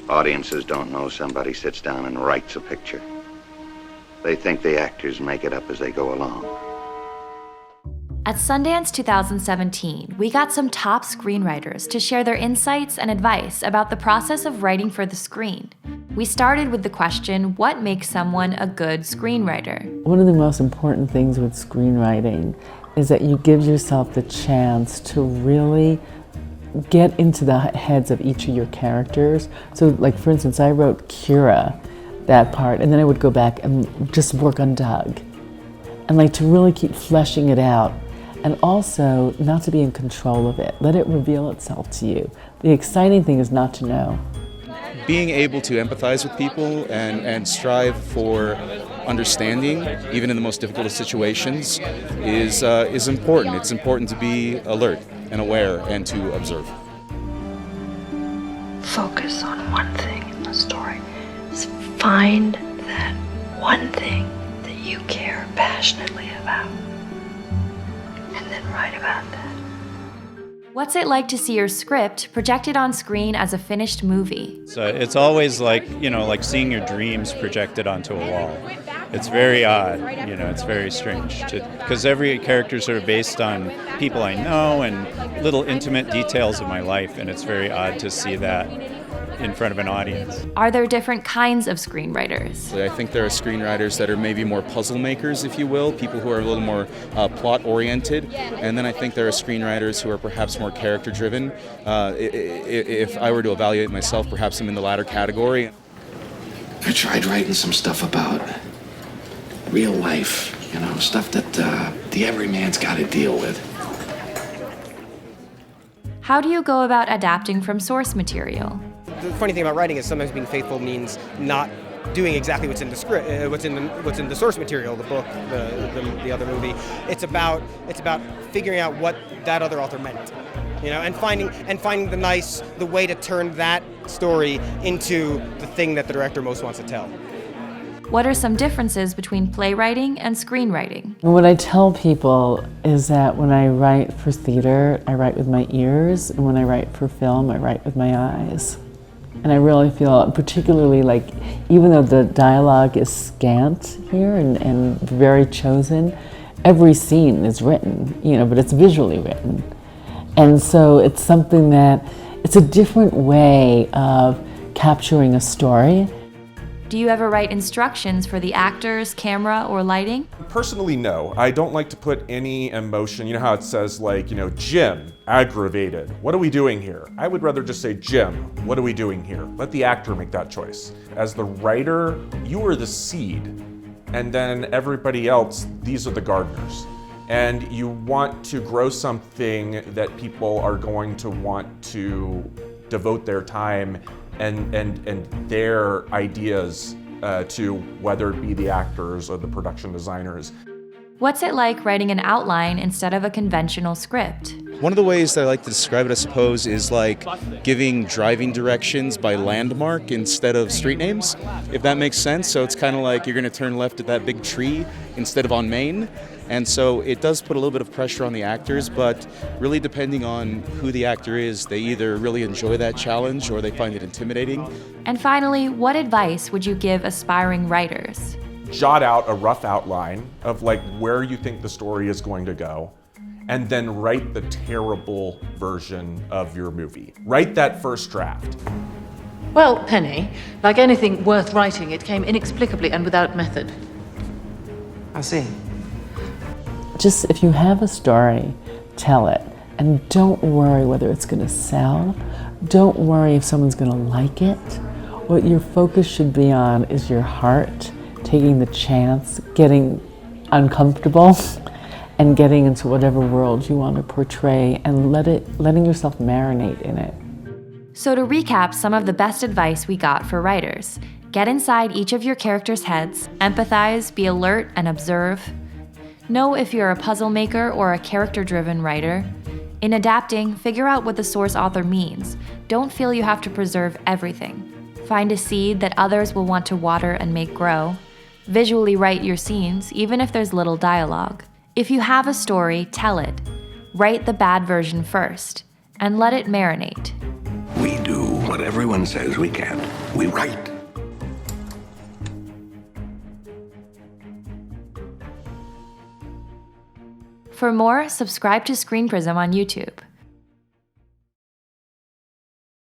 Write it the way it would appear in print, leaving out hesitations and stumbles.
Audiences don't know somebody sits down and writes a picture. They think the actors make it up as they go along. At Sundance 2017, we got some top screenwriters to share their insights and advice about the process of writing for the screen. We started with the question, what makes someone a good screenwriter? One of the most important things with screenwriting is that you give yourself the chance to really get into the heads of each of your characters. So, like, for instance, I wrote Kira, that part, and then I would go back and just work on Doug. And like to really keep fleshing it out. And also not to be in control of it. Let it reveal itself to you. The exciting thing is not to know. Being able to empathize with people and strive for understanding, even in the most difficult of situations, is important. It's important to be alert and aware and to observe. Focus on one thing in the story. Just find that one thing that you care passionately about. And then write about that. What's it like to see your script projected on screen as a finished movie? So it's always like, like seeing your dreams projected onto a wall. It's very odd, it's very strange. Because every character is sort of based on people I know and little intimate details of my life, and it's very odd to see that in front of an audience. Are there different kinds of screenwriters? I think there are screenwriters that are maybe more puzzle makers, if you will, people who are a little more plot-oriented, and then I think there are screenwriters who are perhaps more character-driven. If I were to evaluate myself, perhaps I'm in the latter category. I tried writing some stuff about real life, stuff that the everyman's got to deal with. How do you go about adapting from source material? The funny thing about writing is sometimes being faithful means not doing exactly what's in the script, what's in the source material, the book, the other movie. It's about figuring out what that other author meant, and finding the way to turn that story into the thing that the director most wants to tell. What are some differences between playwriting and screenwriting? What I tell people is that when I write for theater, I write with my ears, and when I write for film, I write with my eyes. And I really feel, particularly like, even though the dialogue is scant here and very chosen, every scene is written, but it's visually written. And so it's something it's a different way of capturing a story. Do you ever write instructions for the actors, camera, or lighting? Personally, no. I don't like to put any emotion. You know how it says, Jim, aggravated. What are we doing here? I would rather just say, Jim, what are we doing here? Let the actor make that choice. As the writer, you are the seed, and then everybody else, these are the gardeners. And you want to grow something that people are going to want to devote their time and their ideas to, whether it be the actors or the production designers. What's it like writing an outline instead of a conventional script? One of the ways that I like to describe it, I suppose, is like giving driving directions by landmark instead of street names, if that makes sense. So it's kind of like you're going to turn left at that big tree instead of on Main. And so it does put a little bit of pressure on the actors, but really depending on who the actor is, they either really enjoy that challenge or they find it intimidating. And finally, what advice would you give aspiring writers? Jot out a rough outline of where you think the story is going to go, and then write the terrible version of your movie. Write that first draft. Well, Penny, like anything worth writing, it came inexplicably and without method. I see. Just, if you have a story, tell it. And don't worry whether it's going to sell. Don't worry if someone's going to like it. What your focus should be on is your heart, taking the chance, getting uncomfortable, and getting into whatever world you want to portray, and letting yourself marinate in it. So to recap some of the best advice we got for writers, get inside each of your characters' heads, empathize, be alert, and observe. Know if you're a puzzle maker or a character-driven writer. In adapting, figure out what the source author means. Don't feel you have to preserve everything. Find a seed that others will want to water and make grow. Visually write your scenes, even if there's little dialogue. If you have a story, tell it. Write the bad version first, and let it marinate. We do what everyone says we can't. We write. For more, subscribe to Screen Prism on YouTube.